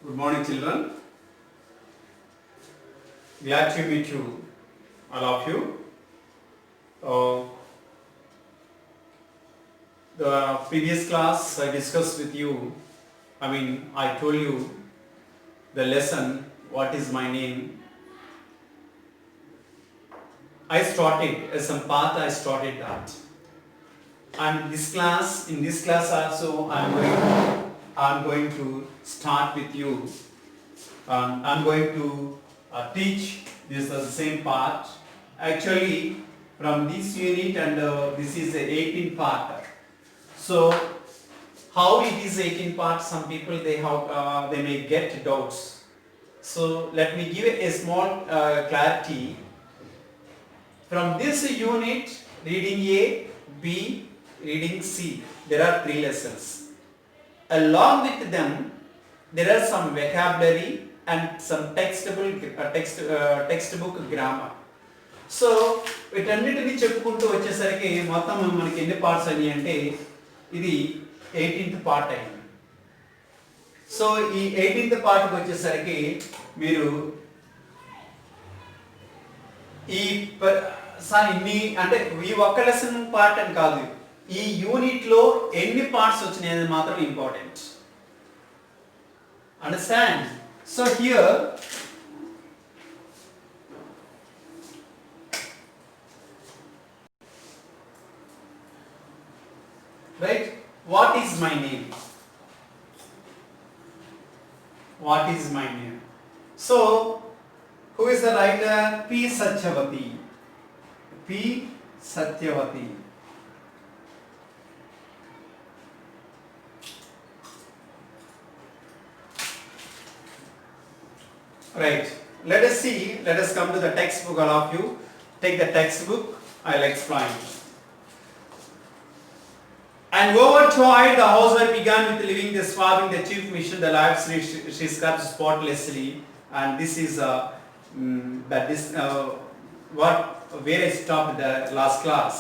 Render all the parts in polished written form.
Good morning, children. Glad to meet you, all of you. Uh, the previous class I discussed with you, I told you the lesson, what is my name. I started, some path I started that. And in this class also, I'm going to start with you. I'm going to teach this the same part. Actually, from this unit and this is the 18th part. So, how it is 18 part? Some people they may get doubts. So let me give a small clarity. From this unit, reading A, B, reading C, there are 3 lessons. Along with them, there are some vocabulary and some textbook grammar. So వీటన్నిటిని చెప్పుకుంటూ వచ్చేసరికి మొత్తం మనకి ఎన్ని parts అని అంటే ఇది 18th part అయింది. సో ఈ 18th పార్ట్కి వచ్చేసరికి మీరు అంటే ఈ ఒక్క లెసన్ పార్ట్ అని కాదు, ఈ యూనిట్లో ఎన్ని పార్ట్స్ వచ్చినాయి అనేది మాత్రం important. Understand? So here right, what is my name? What is my name? So who is the writer? P. Satyavati. P. Satyavati. Right, let us see, let us come to the textbook. All of you take the textbook, I'll explain. And overjoyed, the housewife began with living the swabbing the chief mission, the lives she scrubbed spotlessly. And this is where I stopped the last class.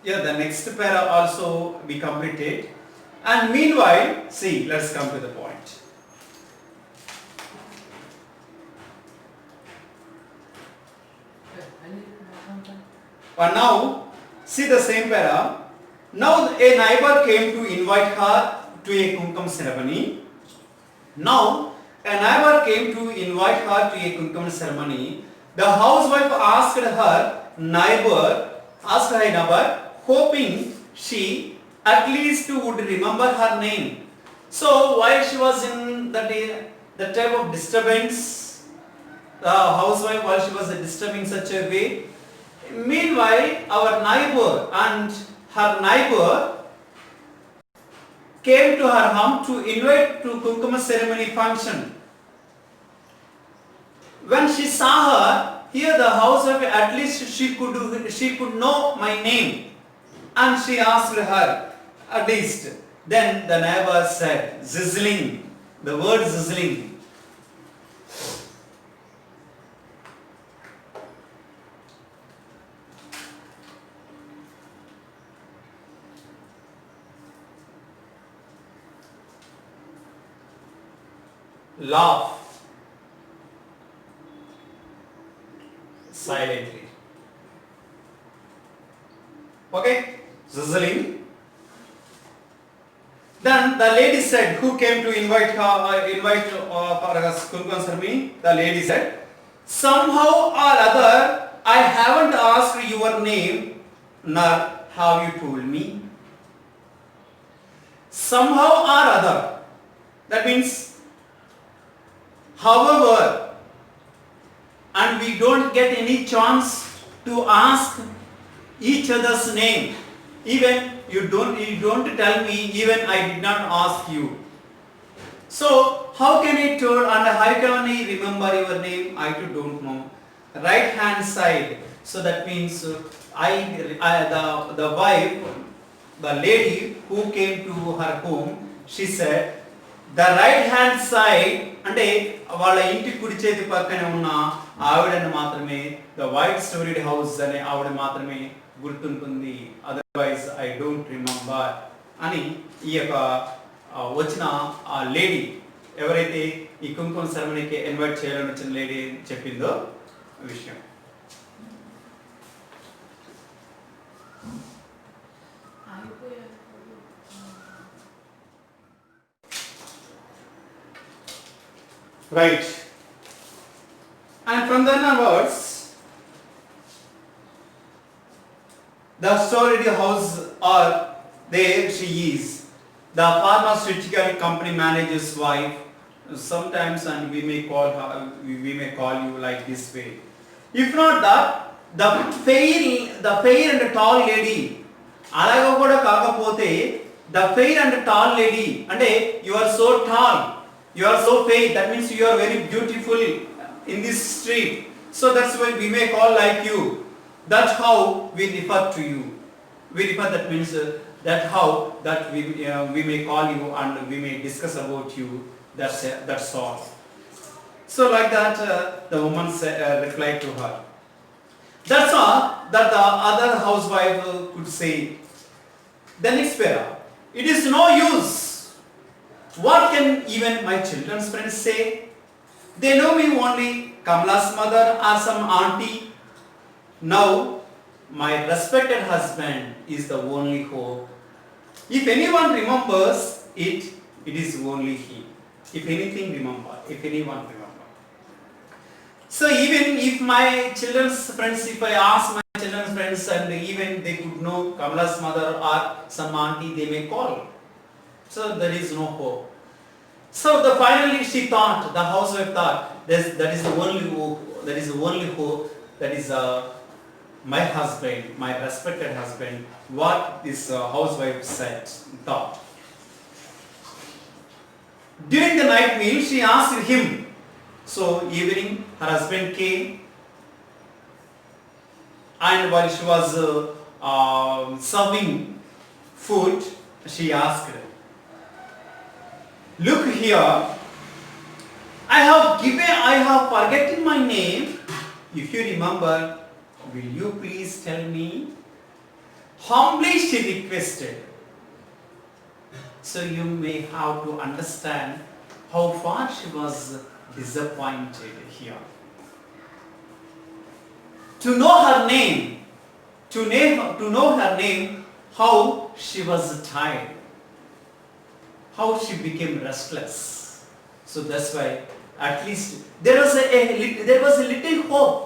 Yeah, the next para also we completed. And meanwhile, see, let's come to the point. And now, see the same para. Now a neighbor came to invite her to a kumkum ceremony. Now, a neighbor came to invite her to a kumkum ceremony. The housewife asked her neighbor, hoping she at least would remember her name. So, while she was in the type of disturbance, the housewife, while she was disturbing such a way, meanwhile, our neighbor and her neighbor came to her home to invite to Kumkuma ceremony function. When she saw her, here the housewife, at least she could know my name, and she asked her at least. Then the neighbor said, sizzling, the word sizzling. Laugh silently. Okay, sizzling. Then the lady said, who came to invite for Kumkum ceremony? The lady said, somehow or other I haven't asked your name, nor have you told me. Somehow or other, that means however, and we don't get any chance to ask each other's name. Even you don't tell me, even I did not ask you. So how can I tell and how can I remember your name? I too don't know. Right hand side. So that means the wife, the lady who came to her home, she said, the right hand side అంటే వాళ్ళ ఇంటి కుడి చేతి పక్కనే ఉన్న ఆవిడని మాత్రమే the white storeyed house అనే ఆవిడ మాత్రమే గుర్తుంటుంది, అదర్వైజ్ ఐ డోంట్ రిమెంబర్ అని ఈ యొక్క వచ్చిన ఆ లేడీ ఎవరైతే ఈ కుంకుమ సెరమనీకి ఇన్వైట్ చేయాలని వచ్చిన లేడీ చెప్పిందో విషయం. Right. And from then onwards, the storied house or there she is, the pharmaceutical company manager's wife, sometimes, and we may call her, we may call you like this way. If not that, the fair and tall lady, అలాగా కూడా కాకపోతే the fair and tall lady, అంటే you are so tall, you are so fair, that means you are very beautiful in this street, so that's why we may call like you. That's how we refer to you. We refer, that means that how that we may call you and we may discuss about you. That's all. So like that the woman replied to her. That's all that the other housewife could say. The next para. It is no use. What can even my children's friends say? They know me only Kamala's mother or some auntie. Now my respected husband is the only hope. If anyone remembers it, it is only he. If anything, remember. If anyone remember. So even if my children's friends, if I ask my children's friends and even they could know Kamala's mother or some auntie, they may call. So there is no hope. So finally she thought, the housewife thought, that is the only hope. That is the only hope. That is my husband, my respected husband. What this housewife said, thought. During the night meal, she asked him. So evening, her husband came, and while she was serving food, she asked, "Look here, I have forgotten my name. If you remember, will you please tell me?" Humbly she requested. So you may have to understand how far she was disappointed here. To know her name, how she was tired, how she became restless. So that's why at least there was a little hope.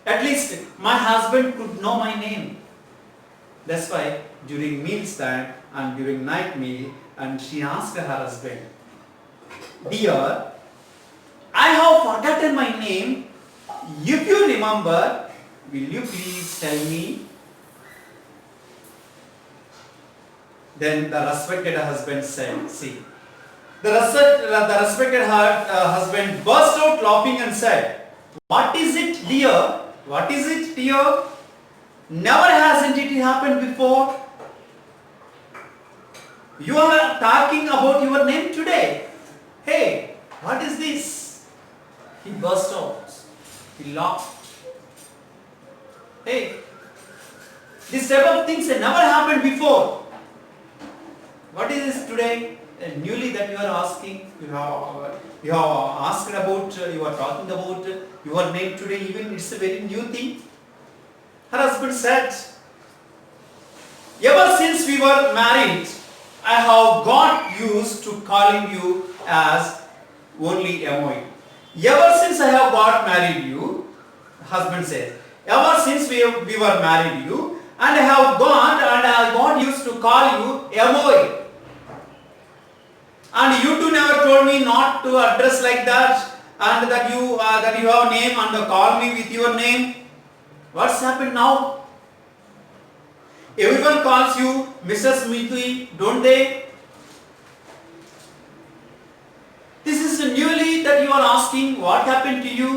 At least my husband could know my name. That's why during meals time and during night meal, and she asked her husband, "Dear, I have forgotten my name. If you remember, will you please tell me?" Then the respected husband said, see, the respected husband burst out laughing and said, "What is it, dear? What is it, dear? Never hasn't it happened before? You are talking about your name today. Hey, what is this?" He burst out. He laughed. Hey, this type of things have never happened before. What is this today? Newly that you are asking, you have asked about, you are talking about your name today, even it's a very new thing. Her husband said, "Ever since we were married, I have got used to calling you as only Emoy." Ever since I have got married you, husband says, ever since we were married you, and I got used to call you Emoy. And you too never told me not to address like that, and that you have a name and call me with your name. What's happened now? Everyone calls you Mrs. Mithui, don't they? This is newly that you are asking what happened to you.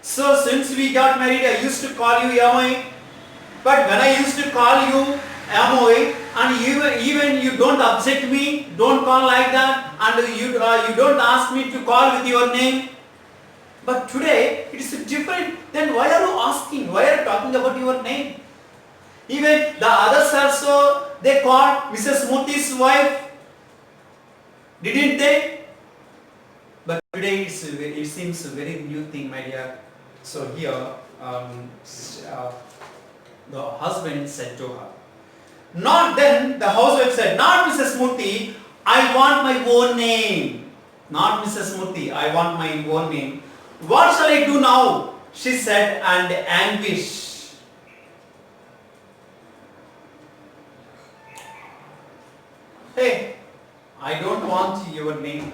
So since we got married, I used to call you Amoy. But when I used to call you Amoy and even you don't upset me, don't call like that, and you don't ask me to call with your name. But today it is different. Then why are you asking? Why are you talking about your name? Even the others also, they called Mrs. Murthy's wife, didn't they? But today it seems a very new thing, my dear. So here, the husband said to her, not then, the housewife said, not Mrs. Murthy, I want my own name. Not Mrs. Murthy, I want my own name. What shall I do now? She said, and anguish. Hey, I don't want your name.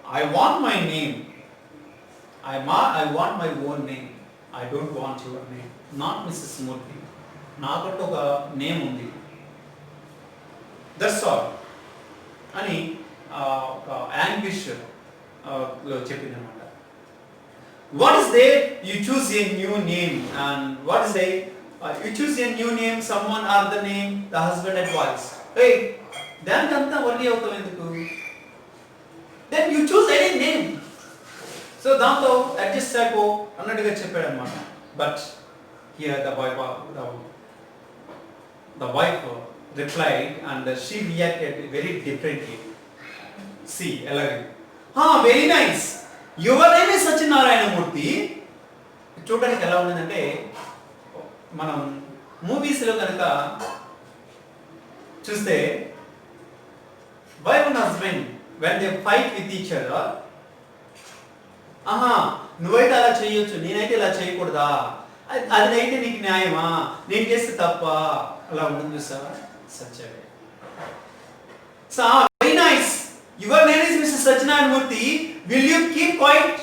I want my name. I want my own name. I don't want your name. Not Mrs. Murthy. నాకంటూ ఒక name ఉంది. That's all అని ఒక యాంగ్విష్ చెప్పిందనమాట. What is they you choose a new name and what is they you choose a new name someone or the name the husband advice. ఏ దానికి అంతా వర్రీ అవుతాం ఎందుకు? Then you choose any name. So దాంతో adjust అయిపో అన్నట్టుగా చెప్పాడు అనమాట. But here the wife replied and she reacted very differently. See, elagi. Very nice. Your name is Satyanarayana Murthy. చూడడానికి ఎలా ఉందంటే మనం మూవీస్లో కనుక చూస్తే wife and husband when they fight with each other, నువ్వైతే అలా చేయొచ్చు, నేనైతే ఇలా చేయకూడదా, అదైతే నీకు న్యాయమా, నేను చేస్తే తప్ప, అలా ఉంటుంది sir. సత్యవే. So very nice. Your name is Mr. Satyanarayana Murthy. Will you keep quiet?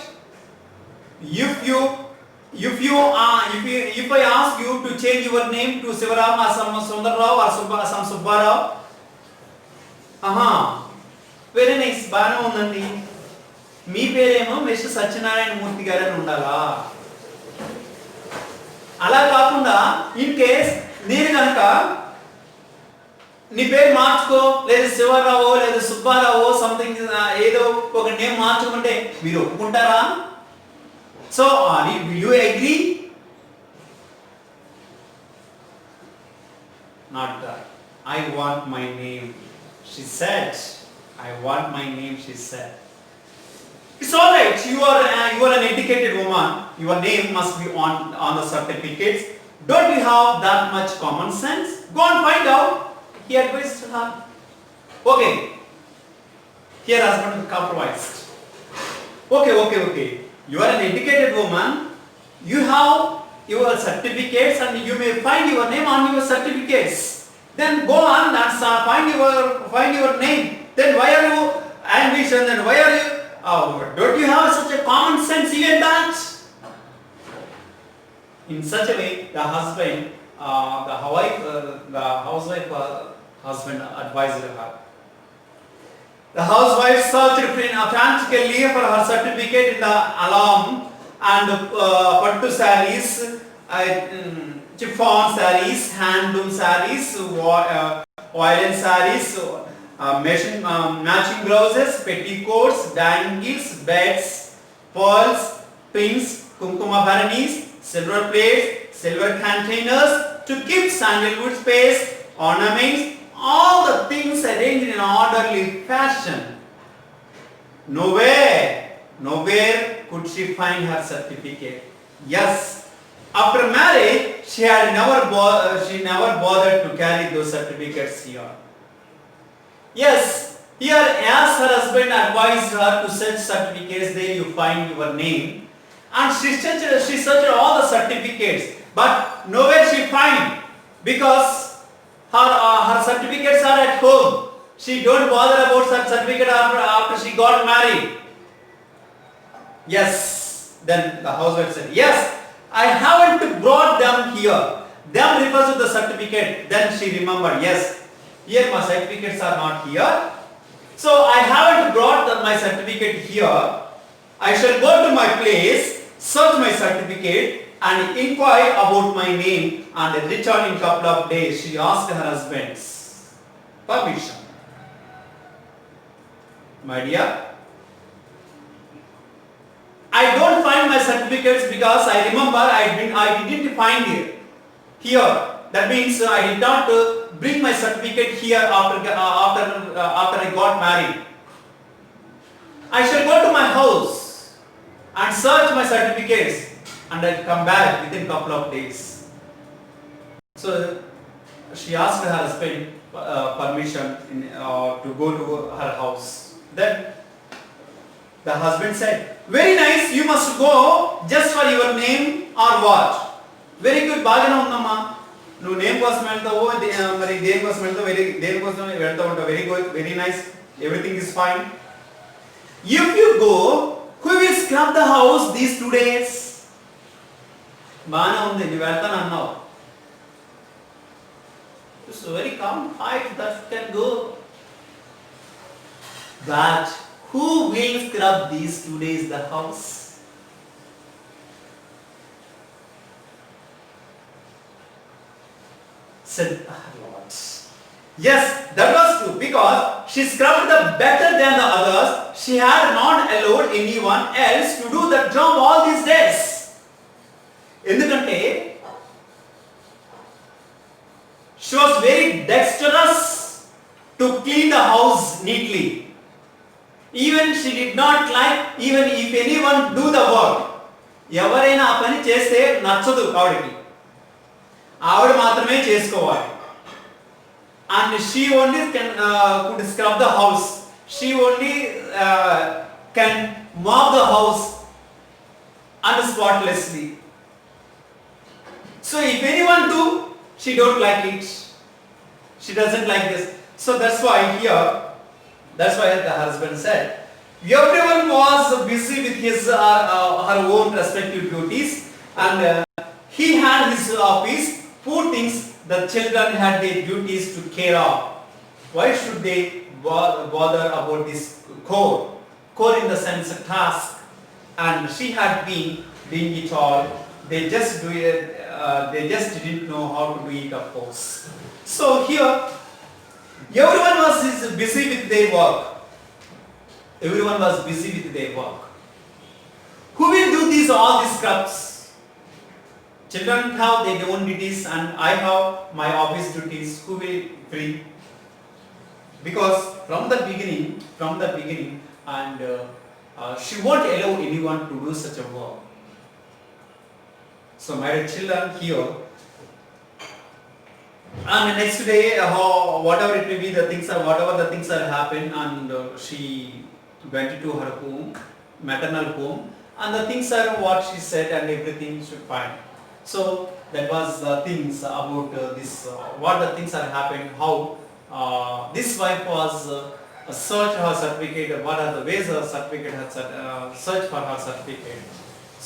If I ask you to change your name to Sivaram or some Sundarrao or some Subbarao, very nice. బాగానే ఉందండి. మీ పేరేమో mister Satyanarayana Murthy గారు అని ఉండాలా? అలా కాకుండా in case నేను కనుక నీ పేరు మార్చుకో, లేదా శివరావు లేదా సుబ్బారావు సంథింగ్ ఏదో ఒక నేమ్ మార్చుకుంటే మీరు ఒప్పుకుంటారా? So will you agree? Not that. I want my name, she said. I want my name, she said. It's all right. You are an educated woman. Your name must be on the certificates. Don't you have that much common sense? Go and find out. He advised her. Okay. Here husband compromised. Okay. You are an educated woman. You have your certificates and you may find your name on your certificates. Then go on and find your name. Then why are you anguished and then why are you don't you have such a common sense even that? In such a way, the husband, the housewife husband advised her. The housewife searched frantically for her certificate in the alarm and pattu sarees, chiffon sarees, handloom sarees, oil sarees, matching blouses, petticoats, dangles, beds, pearls, pins, kumkuma bharanis, silver plates, silver containers to keep sandalwood paste, ornaments, all the things arranged in an orderly fashion. Nowhere could she find her certificate. Yes, after marriage, she never bothered to carry those certificates here. Yes, here as her husband advised her to search certificates, there you find your name. And she searched all the certificates, but nowhere she find, because her certificates are at home. She don't bother about such certificate after she got married. Yes, then the housewife said, yes, I haven't brought them here. Them refers to the certificate. Then she remembered, yes, here my certificates are not here. So I haven't brought my certificate here. I shall go to my place, search my certificate, and inquired about my name, and returned in couple of days. She asked her husband's permission. My dear, I don't find my certificates because I remember I didn't find it here. That means I did not bring my certificate here after I got married. I shall go to my house and search my certificates, and I'll come back within a couple of days. So she asked her husband permission to go to her house. Then the husband said, very nice, you must go just for your name or what? Very good, బాగానే ఉందమ్మా, నువ్వు name కోసం వెళ్తావు, మరి దేని కోసం వెళ్తావు, దేనికోసం వెళ్తావు అంటావు, very good, very nice, everything is fine. If you go, who will scrub the house these 2 days? బాగానే ఉంది, నువ్వు వెళ్తాను అన్నావు. It's a very calm height that can go. But who will scrub these 2 days the house? Said Lord. Yes, that was true, because she scrubbed the better than the others. She had not allowed anyone else to do the job all these days. ఎందుకంటే she was very dexterous to clean the house neatly. Even she did not like, even if anyone do the work, ఎవరైనా ఆ పని చేస్తే నచ్చదు ఆవిడకి, ఆవిడ మాత్రమే చేసుకోవాలి. And she only could scrub the house. She only can mop the house unspotlessly. So if anyone do, she don't like it. She doesn't like this. So that's why here, that's why the husband said, everyone was busy with his her own respective duties, and he had his office. Poor things, the children had their duties to care of. Why should they bother about this core? Core in the sense of task, and she had been doing it all. They just do it. They just didn't know how to do it, of course. So here, everyone was busy with their work. Everyone was busy with their work. Who will do all these scrubs? Children have their own duties, and I have my office duties. Who will free? Because from the beginning, and she won't allow anyone to do such a work. So my children here, and next day, whatever it may be, whatever the things are happen, and she went to her home, maternal home, and the things are what she said, and everything should fine. So that was the things about this, what the things are happening, how this wife was search her certificate, what are the ways her certificate has search for her certificate.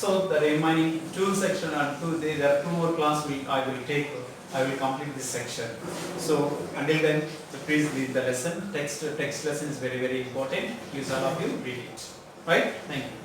So the remaining 2 section and there are 2 more class I will take. I will complete this section. So until then, please read the lesson. Text lesson is very, very important. Please all of you read it. Right? Thank you.